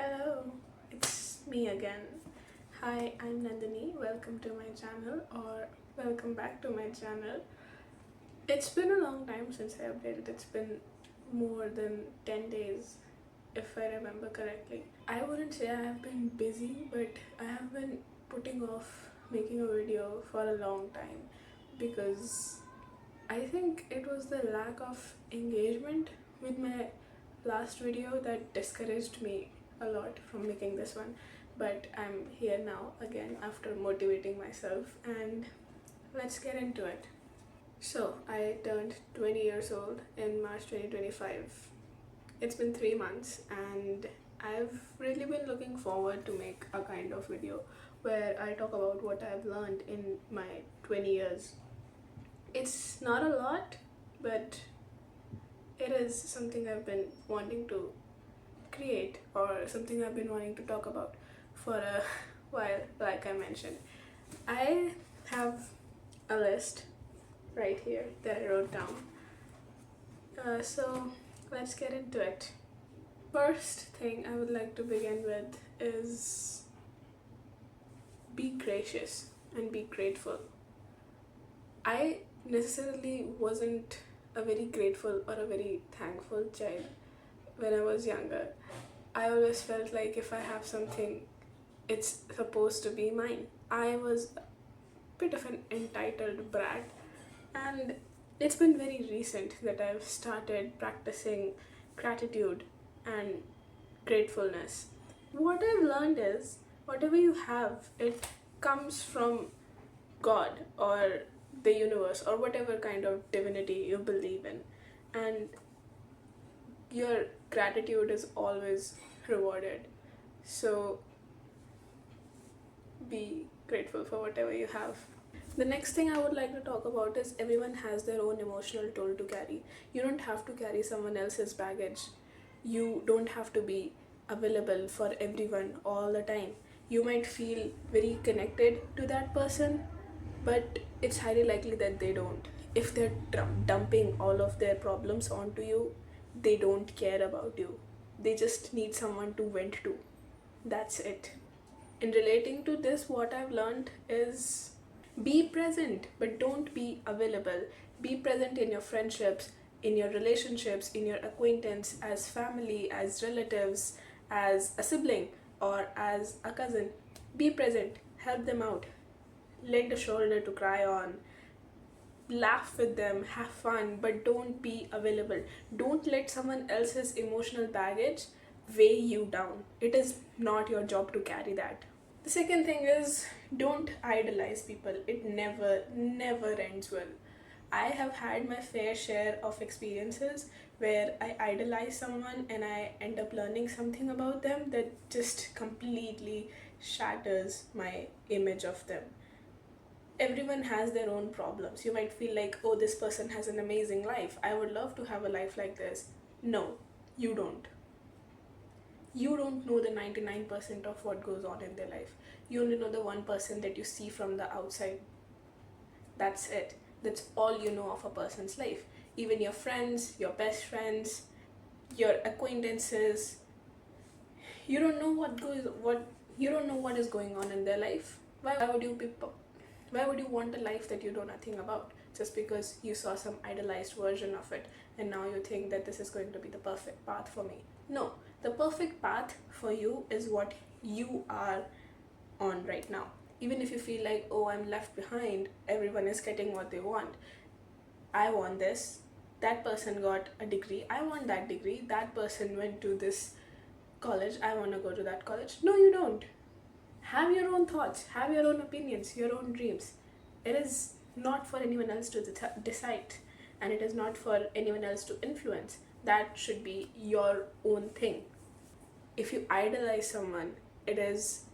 Hello, it's me again. Hi, I'm Nandini. Welcome to my channel or welcome back to my channel. It's been a long time since I updated. It's been more than 10 days if I remember correctly. I wouldn't say I have been busy, but I have been putting off making a video for a long time because I think it was the lack of engagement with my last video that discouraged me a lot from making this one. But I'm here now again after motivating myself, and let's get into it. So, I turned 20 years old in March 2025. It's been 3 months, and I've really been looking forward to make a kind of video where I talk about what I've learned in my 20 years. It's not a lot, but it is something I've been wanting to create or something I've been wanting to talk about for a while, like I mentioned. I have a list right here that I wrote down. So let's get into it. First thing I would like to begin with is be gracious and be grateful. I necessarily wasn't a very grateful or a very thankful child when I was younger. I always felt like if I have something, it's supposed to be mine. I was a bit of an entitled brat, and it's been very recent that I've started practicing gratitude and gratefulness. What I've learned is whatever you have, it comes from God or the universe or whatever kind of divinity you believe in, and your gratitude is always rewarded. So be grateful for whatever you have. The next thing I would like to talk about is everyone has their own emotional toll to carry. You don't have to carry someone else's baggage. You don't have to be available for everyone all the time. You might feel very connected to that person, but it's highly likely that they don't. If they're dumping all of their problems onto you, they don't care about you. They just need someone to vent to. That's it. In relating to this, what I've learned is be present, but don't be available. Be present in your friendships, in your relationships, in your acquaintance, as family, as relatives, as a sibling, or as a cousin. Be present, help them out, lend a shoulder to cry on, laugh with them, have fun, but don't be available. Don't let someone else's emotional baggage weigh you down. It is not your job to carry that. The second thing is don't idolize people. It never ends well. I have had my fair share of experiences where I idolize someone and I end up learning something about them that just completely shatters my image of them. Everyone has their own problems. You might feel like, oh, this person has an amazing life. I would love to have a life like this. No, you don't. You don't know the 99% of what goes on in their life. You only know the 1% that you see from the outside. That's it. That's all you know of a person's life. Even your friends, your best friends, your acquaintances, you don't know what is going on in their life. Why would you want a life that you know nothing about just because you saw some idolized version of it and now you think that this is going to be the perfect path for me? No, the perfect path for you is what you are on right now. Even if you feel like, oh, I'm left behind, everyone is getting what they want. I want this. That person got a degree. I want that degree. That person went to this college. I want to go to that college. No, you don't. Have your own thoughts, have your own opinions, your own dreams. It is not for anyone else to decide, and it is not for anyone else to influence. That should be your own thing. If you idolize someone, it is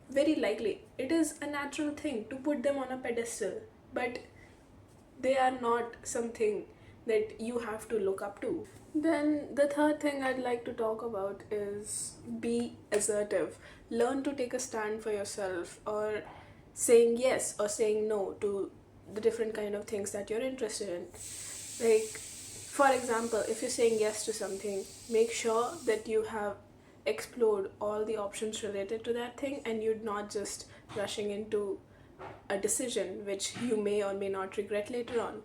very likely, it is a natural thing to put them on a pedestal, but they are not something that you have to look up to. Then the third thing I'd like to talk about is be assertive. Learn to take a stand for yourself, or saying yes or saying no to the different kind of things that you're interested in. Like, for example, if you're saying yes to something, make sure that you have explored all the options related to that thing, and you're not just rushing into a decision which you may or may not regret later on.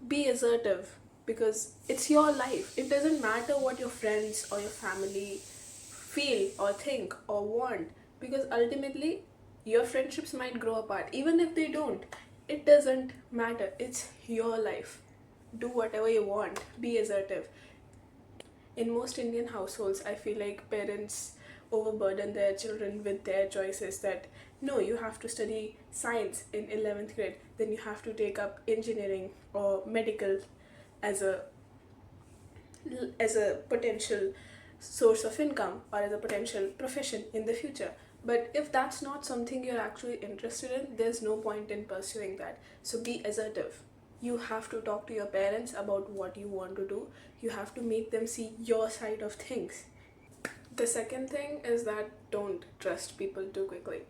Be assertive, because it's your life. It doesn't matter what your friends or your family feel or think or want, because ultimately your friendships might grow apart. Even if they don't, it doesn't matter. It's your life. Do whatever you want. Be assertive. In most Indian households, I feel like parents overburden their children with their choices, that no, you have to study science in 11th grade, then you have to take up engineering or medical as a potential source of income or as a potential profession in the future. But if that's not something you're actually interested in, there's no point in pursuing that. So be assertive. You have to talk to your parents about what you want to do. You have to make them see your side of things. The second thing is that don't trust people too quickly.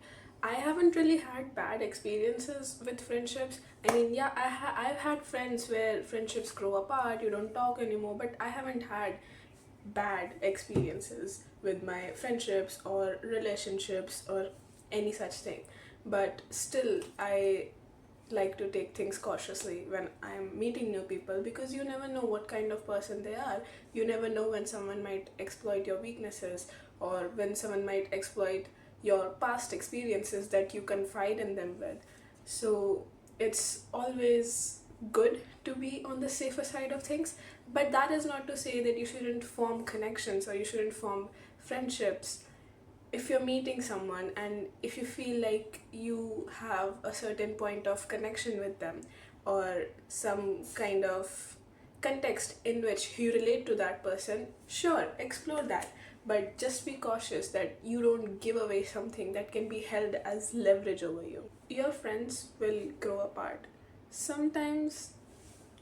I haven't really had bad experiences with friendships. I mean, yeah, I've had friends where friendships grow apart, you don't talk anymore, but I haven't had bad experiences with my friendships or relationships or any such thing. But still, I like to take things cautiously when I'm meeting new people, because you never know what kind of person they are. You never know when someone might exploit your weaknesses, or when someone might exploit your past experiences that you confide in them with. So it's always good to be on the safer side of things, but that is not to say that you shouldn't form connections or you shouldn't form friendships. If you're meeting someone and if you feel like you have a certain point of connection with them, or some kind of context in which you relate to that person, sure, explore that. But just be cautious that you don't give away something that can be held as leverage over you. Your friends will grow apart. Sometimes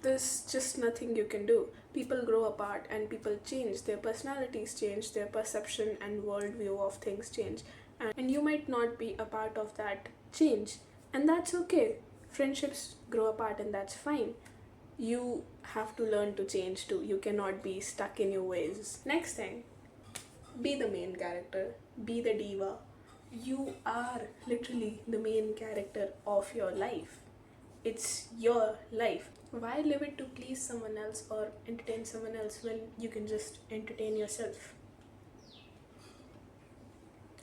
there's just nothing you can do. People grow apart and people change, their personalities change, their perception and worldview of things change, and you might not be a part of that change, and that's okay. Friendships grow apart, and that's fine. You have to learn to change too. You cannot be stuck in your ways. Next thing, be the main character, be the diva. You are literally the main character of your life. It's your life. Why live it to please someone else or entertain someone else when you can just entertain yourself?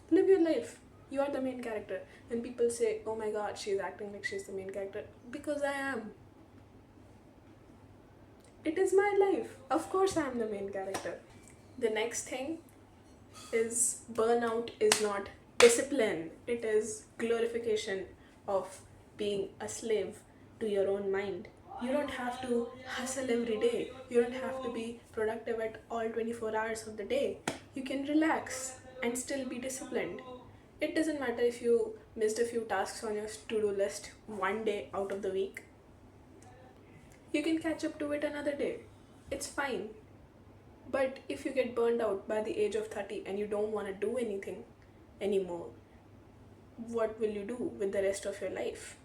Live your life. You are the main character. When people say, oh my god, she's acting like she's the main character, because I am. It is my life. Of course, I am the main character. The next thing is burnout is not discipline, it is glorification of being a slave to your own mind. You don't have to hustle every day, you don't have to be productive at all 24 hours of the day. You can relax and still be disciplined. It doesn't matter if you missed a few tasks on your to-do list one day out of the week. You can catch up to it another day. It's fine. But if you get burned out by the age of 30 and you don't want to do anything anymore, what will you do with the rest of your life?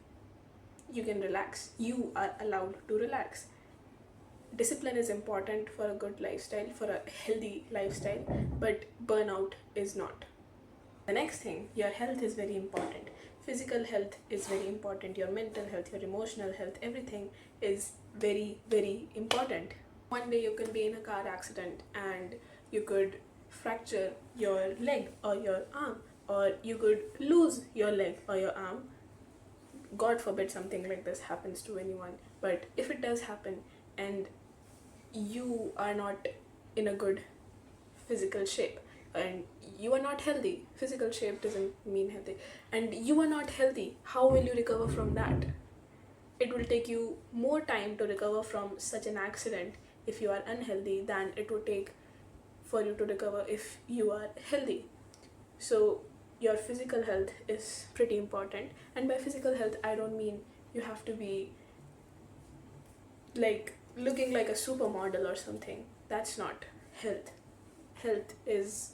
You can relax. You are allowed to relax. Discipline is important for a good lifestyle, for a healthy lifestyle, but burnout is not. The next thing, your health is very important. Physical health is very important. Your mental health, your emotional health, everything is very, very important. One day you can be in a car accident and you could fracture your leg or your arm, or you could lose your leg or your arm. God forbid something like this happens to anyone, but if it does happen and you are not in a good physical shape and you are not healthy, physical shape doesn't mean healthy, and you are not healthy, how will you recover from that? It will take you more time to recover from such an accident if you are unhealthy than it would take for you to recover if you are healthy. So your physical health is pretty important, and by physical health I don't mean you have to be like looking like a supermodel or something. That's not health. Health is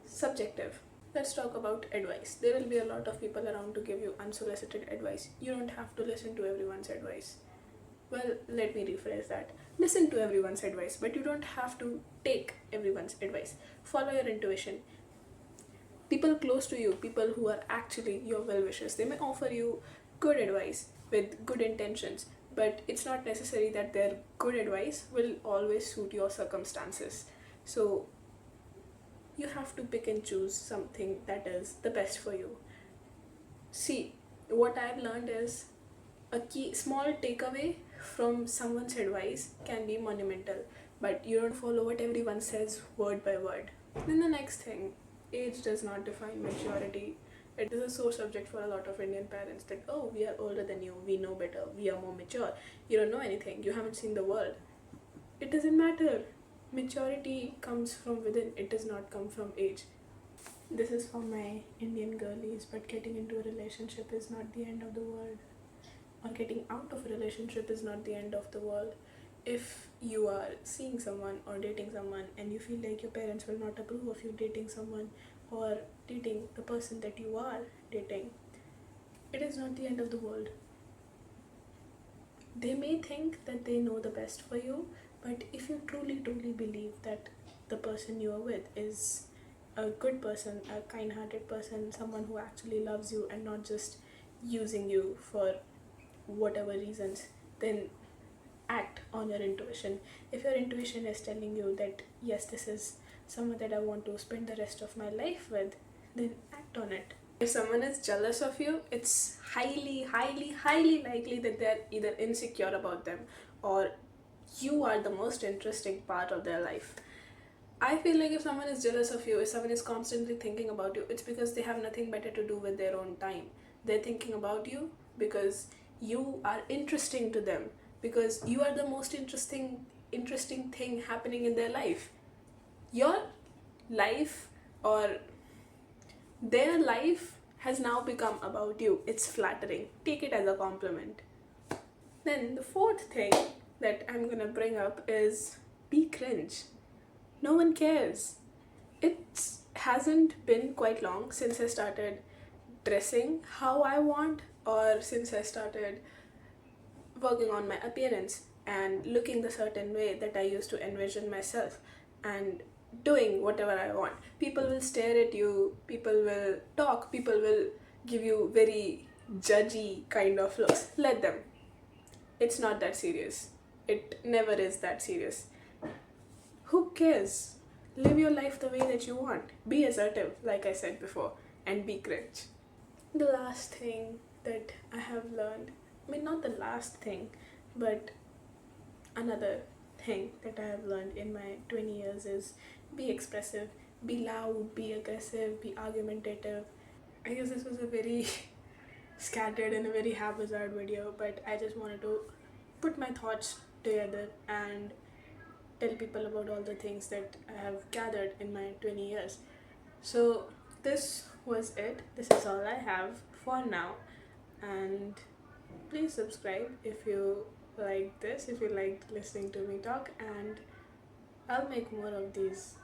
subjective. Let's talk about advice. There will be a lot of people around to give you unsolicited advice. You don't have to listen to everyone's advice. Well, let me rephrase that. Listen to everyone's advice, but you don't have to take everyone's advice. Follow your intuition. People close to you, people who are actually your well wishers, they may offer you good advice with good intentions, but it's not necessary that their good advice will always suit your circumstances. So you have to pick and choose something that is the best for you. See, what I've learned is a key small takeaway from someone's advice can be monumental, but you don't follow what everyone says word by word. Then the next thing, age does not define maturity. It is a sore subject for a lot of Indian parents that, oh, we are older than you, we know better, we are more mature, you don't know anything, you haven't seen the world. It doesn't matter. Maturity comes from within, it does not come from age. This is for my Indian girlies, but getting into a relationship is not the end of the world, or getting out of a relationship is not the end of the world. If you are seeing someone or dating someone and you feel like your parents will not approve of you dating someone or dating the person that you are dating, it is not the end of the world. They may think that they know the best for you, but if you truly believe that the person you are with is a good person, a kind hearted person, someone who actually loves you and not just using you for whatever reasons, then act on your intuition. If your intuition is telling you that yes, this is someone that I want to spend the rest of my life with, then act on it. If someone is jealous of you, it's highly likely that they're either insecure about them or you are the most interesting part of their life. I feel like if someone is jealous of you, if someone is constantly thinking about you, it's because they have nothing better to do with their own time. They're thinking about you because you are interesting to them, because you are the most interesting thing happening in their life. Your life or their life has now become about you. It's flattering. Take it as a compliment. Then the fourth thing that I'm gonna bring up is be cringe. No one cares. It hasn't been quite long since I started dressing how I want, or since I started working on my appearance and looking the certain way that I used to envision myself and doing whatever I want. People will stare at you, people will talk, people will give you very judgy kind of looks. Let them. It's not that serious. It never is that serious. Who cares? Live your life the way that you want. Be assertive, like I said before, and be cringe. The last thing that I have learned, I mean, not the last thing, but another thing that I have learned in my 20 years is be expressive, be loud, be aggressive, be argumentative. I guess this was a very scattered and a very haphazard video, but I just wanted to put my thoughts together and tell people about all the things that I have gathered in my 20 years. So, this was it. This is all I have for now. And please subscribe if you like this, if you liked listening to me talk, and I'll make more of these